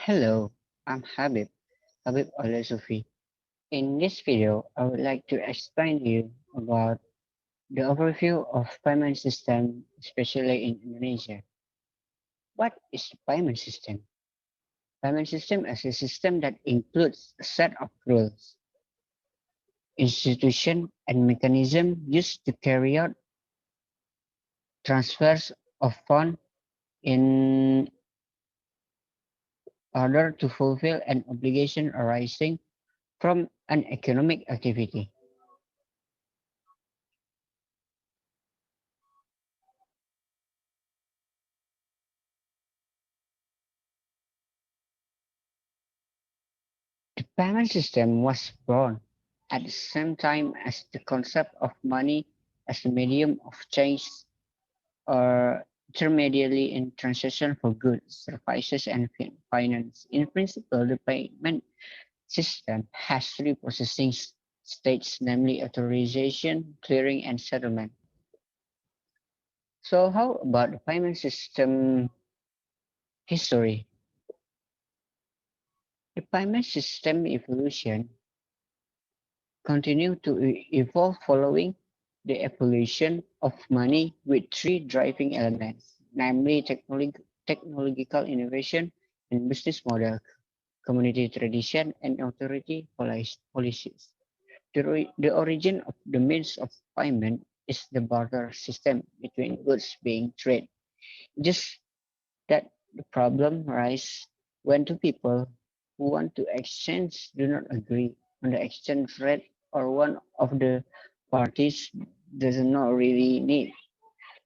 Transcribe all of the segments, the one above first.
Hello, I'm Habib Al-Sufi. In this video, I would like to explain to you about the overview of payment system, especially in Indonesia. What is payment system? Payment system is a system that includes a set of rules, institution, and mechanism used to carry out transfers of funds in order to fulfill an obligation arising from an economic activity. The payment system was born at the same time as the concept of money as a medium of change or intermediary in transaction for goods, services, and finance. In principle, the payment system has three processing stages, namely authorization, clearing, and settlement. So, how about the payment system history? The payment system evolution continue to evolve following the evolution of money with three driving elements, namely technological innovation and business model, community tradition, and authority policies. The origin of the means of payment is the barter system between goods being traded. Just that the problem arises when two people who want to exchange do not agree on the exchange rate or one of the parties does not really need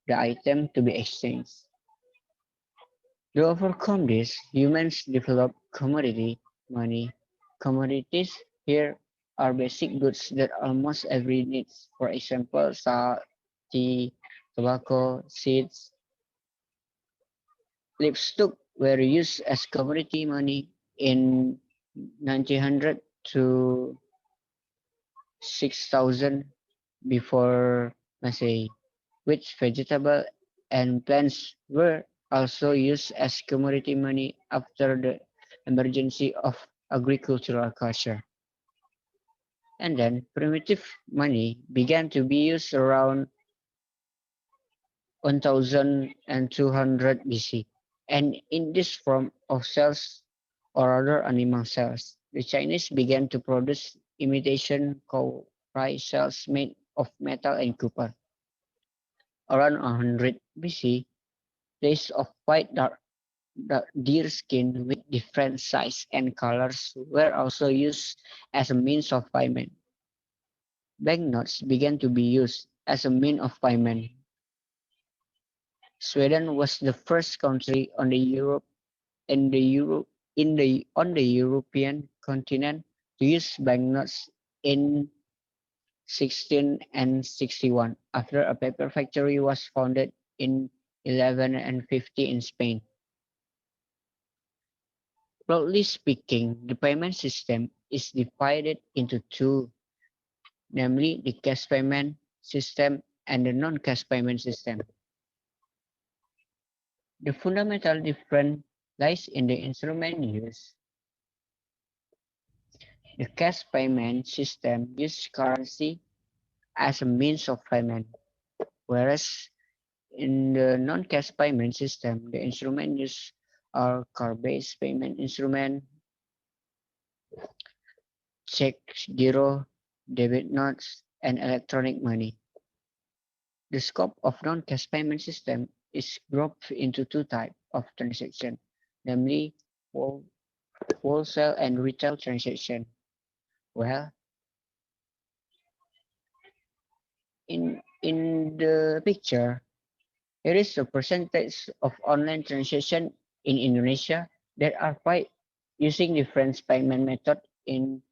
the item to be exchanged. To overcome this, humans develop commodity money. Commodities here are basic goods that almost every needs. For example, salt, tea, tobacco, seeds, livestock were used as commodity money in 1900 to 6000 before Massey, which vegetable and plants were also used as commodity money after the emergence of agricultural culture. And then primitive money began to be used around 1200 BC. And in this form of cells or other animal cells, the Chinese began to produce imitation cowrie cells made of metal and copper. Around 100 BC, rays of white deer skin with different sizes and colors were also used as a means of payment. Banknotes began to be used as a means of payment. Sweden was the first country on the Europe in the Euro in the on the European continent to use banknotes in 16 and 61 after a paper factory was founded in 1150 in Spain. Broadly speaking, the payment system is divided into two, namely the cash payment system and the non-cash payment system. The fundamental difference lies in the instrument used. The cash payment system uses currency as a means of payment, whereas in the non-cash payment system, the instrument used are card-based payment instrument, check, giro, debit notes, and electronic money. The scope of non-cash payment system is grouped into two types of transaction, namely wholesale and retail transaction. Well, in the picture, here is a percentage of online transaction in Indonesia that are quite using different payment method in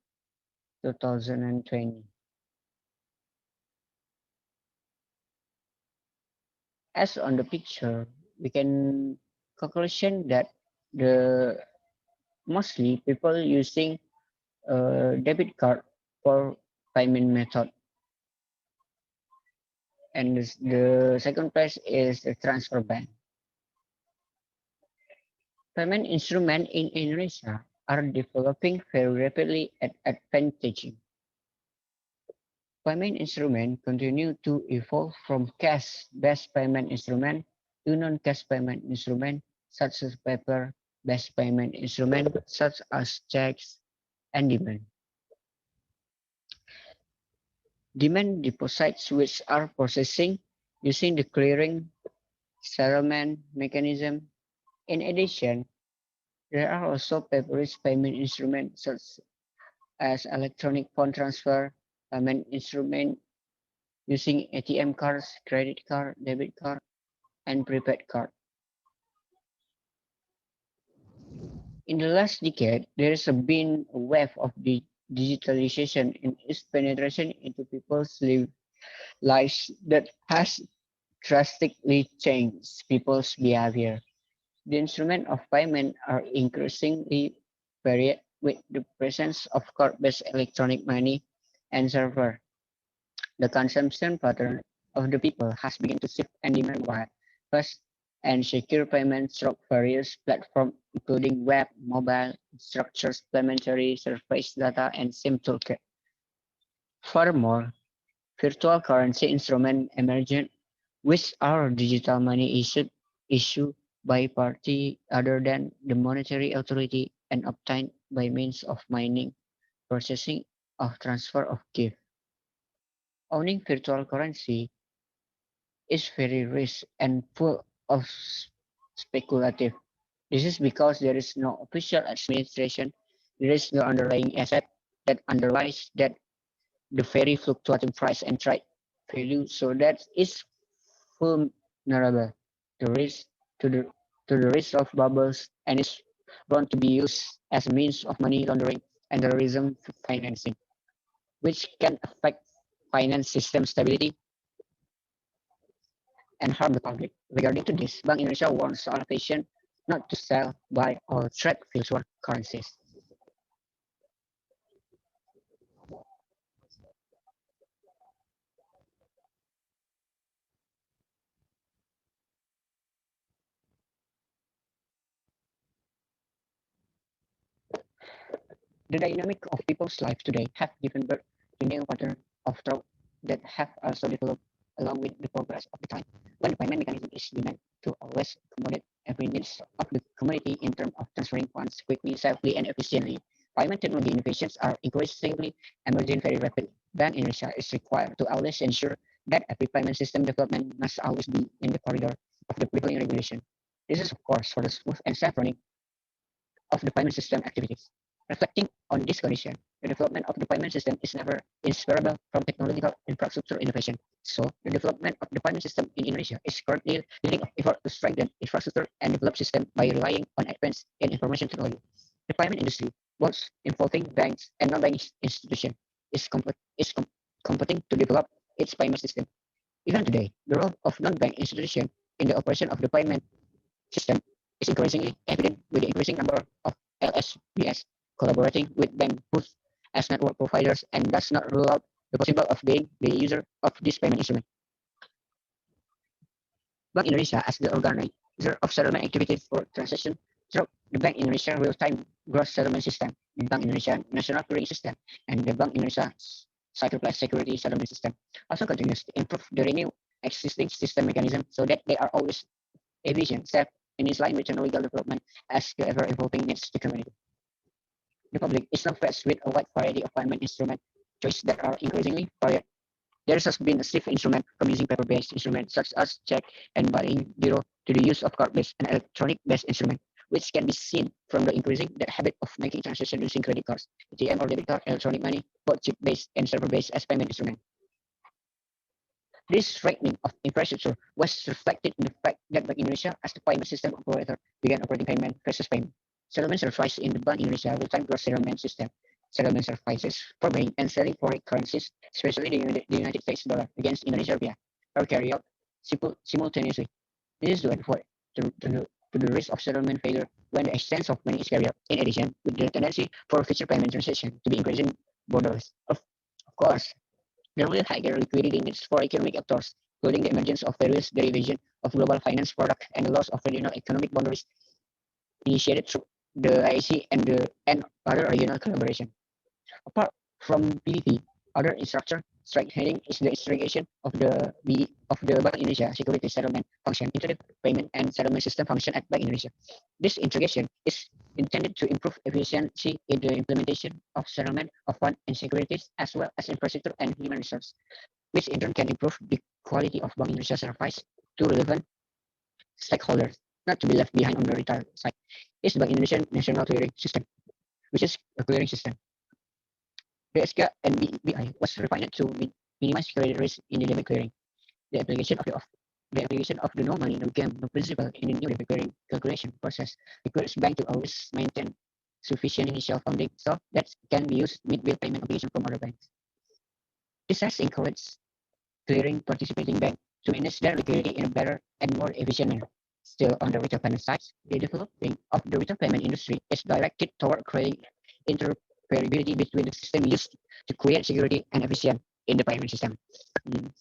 2020. As on the picture, we can conclusion that the mostly people using a debit card for payment method, and the second place is the transfer bank. Payment instruments in Indonesia are developing very rapidly and advantaging. Payment instruments continue to evolve from cash-based payment instruments to non-cash payment instruments such as paper-based payment instruments such as checks and demand. Demand deposits which are processing using the clearing settlement mechanism. In addition, there are also paper-based payment instruments such as electronic fund transfer, payment instrument using ATM cards, credit card, debit card, and prepaid card. In the last decade, there has been a wave of digitalization and its penetration into people's lives that has drastically changed people's behavior. The instruments of payment are increasingly varied with the presence of card-based electronic money and server. The consumption pattern of the people has begun to shift and demand wide, fast, and secure payments through various platforms, including web, mobile, structured supplementary surface data, and SIM toolkit. Furthermore, virtual currency instruments emerged, which are digital money issued by party other than the monetary authority and obtained by means of mining, processing, or transfer of gift. Owning virtual currency is very rich and full of speculative. This is because there is no official administration, there is no underlying asset that underlies that the very fluctuating price and trade value, so that is vulnerable to risk to the to the risk of bubbles and is prone to be used as a means of money laundering and terrorism financing, which can affect finance system stability and harm the public. Regarding to this, Bank Indonesia warns all patients not to sell, buy, or trade virtual currencies. The dynamic of people's lives today have given birth to new patterns of thought that have also developed along with the progress of the time. When the payment mechanism is designed to always accommodate every needs of the community in terms of transferring funds quickly, safely, and efficiently, payment technology innovations are increasingly emerging very rapidly. Bank Indonesia is required to always ensure that every payment system development must always be in the corridor of the prevailing regulation. This is, of course, for the smooth and safe running of the payment system activities. Reflecting on this condition, the development of the payment system is never inseparable from technological infrastructure innovation. So, the development of the payment system in Indonesia is currently leading effort to strengthen infrastructure and develop systems by relying on advances in information technology. The payment industry, both involving banks and non-banking institutions, is competing to develop its payment system. Even today, the role of non-bank institutions in the operation of the payment system is increasingly evident with the increasing number of LSBS collaborating with bank booths as network providers and does not rule out the possibility of being the user of this payment instrument. Bank Indonesia as the organizer of settlement activities for transactions through the Bank Indonesia real-time gross settlement system, the Bank Indonesia national clearing system, and the Bank Indonesia cycle security settlement system also continues to improve the renew existing system mechanism so that they are always efficient, safe, and in line with technological development as the ever-evolving needs of the community. The public is now faced with a wide variety of payment instrument choices that are increasingly varied. There has been a shift instrument from using paper-based instruments such as check and buying bureau to the use of card-based and electronic-based instruments, which can be seen from the increasing the habit of making transactions using credit cards, ATM or debit card, electronic money, both chip-based and server-based as payment instruments. This strengthening of infrastructure was reflected in the fact that Bank Indonesia, as the payment system operator, began operating payment versus payment settlement services in the Bank Indonesia real-time gross settlement system. Settlement services for buying and selling foreign currencies, especially the United States dollar against Indonesia rupiah, are carried out simultaneously. This is to avoid the risk of settlement failure when the exchange of money is carried out. In addition, with the tendency for future payment transactions to be increasing borderless. Of course, there will be higher liquidity needs for economic actors, including the emergence of various derivations of global finance products and the loss of regional economic boundaries initiated through the IAC and other regional collaboration. Apart from PVP, other structure strengthening is the integration of the Bank Indonesia security settlement function into the payment and settlement system function at Bank Indonesia. This integration is intended to improve efficiency in the implementation of settlement of fund and securities as well as infrastructure and human resource, which in turn can improve the quality of Bank Indonesia service to relevant stakeholders. Not to be left behind on the retail side is the Bank Indonesia National Clearing System, which is a clearing system. The SK and BI was refined to minimize credit risk in dynamic clearing. The application of the application of the no money, no game, no principal in the new debit clearing calculation process requires bank to always maintain sufficient initial funding so that can be used with payment obligation from other banks. This has encouraged clearing participating bank to manage their liquidity in a better and more efficient manner. Still, on the retail payment side, the developing of the retail payment industry is directed toward creating interoperability between the system used to create security and efficiency in the payment system. Mm.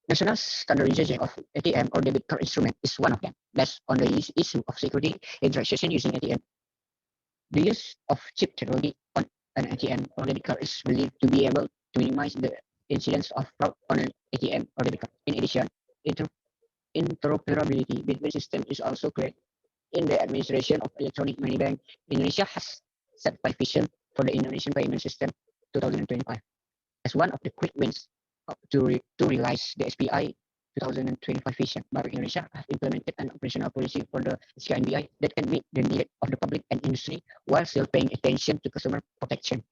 National standardization of ATM or debit card instrument is one of them. Based on the issue of security in transaction using ATM, the use of chip technology on an ATM or debit card is believed to be able to minimize the incidence of fraud on an ATM or debit card. In addition, interoperability between systems is also great in the administration of electronic money bank. Indonesia has set by vision for the Indonesian payment system 2025 as one of the quick wins to realize the SPI 2025 vision. Bank Indonesia has implemented an operational policy for the SKNBI that can meet the need of the public and industry while still paying attention to customer protection.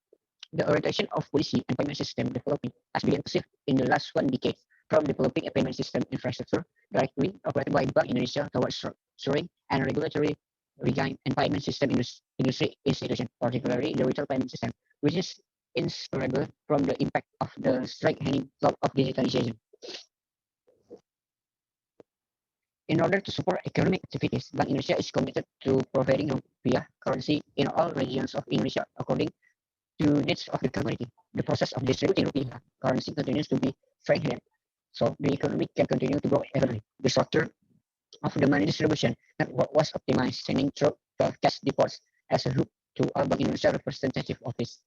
The orientation of policy and payment system development has been perceived in the last one decade from developing a payment system infrastructure directly operated by Bank Indonesia towards ensuring and regulatory regime and payment system industry institution, particularly the retail payment system, which is inseparable from the impact of the strengthening cloud of digitalization. In order to support economic activities, Bank Indonesia is committed to providing rupiah currency in all regions of Indonesia according to needs of the community. The process of distributing rupiah currency continues to be strengthened, so the economy can continue to grow evenly. The structure of the money distribution network was optimized, sending through 12 cash deposits as a hub to our Bank Indonesia representative office.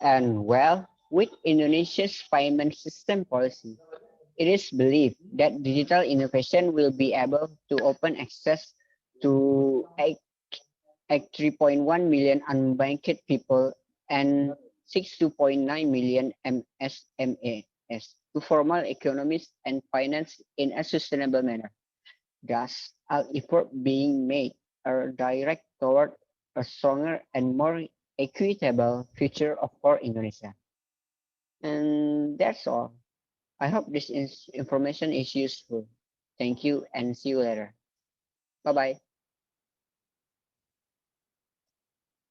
And well, with Indonesia's payment system policy, it is believed that digital innovation will be able to open access to 3.1 million unbanked people and 6.9 million MSMEs to formal economies and finance in a sustainable manner. Thus, all effort being made are direct toward a stronger and more equitable future for Indonesia. And that's all. I hope this information is useful. Thank you and see you later. Bye bye.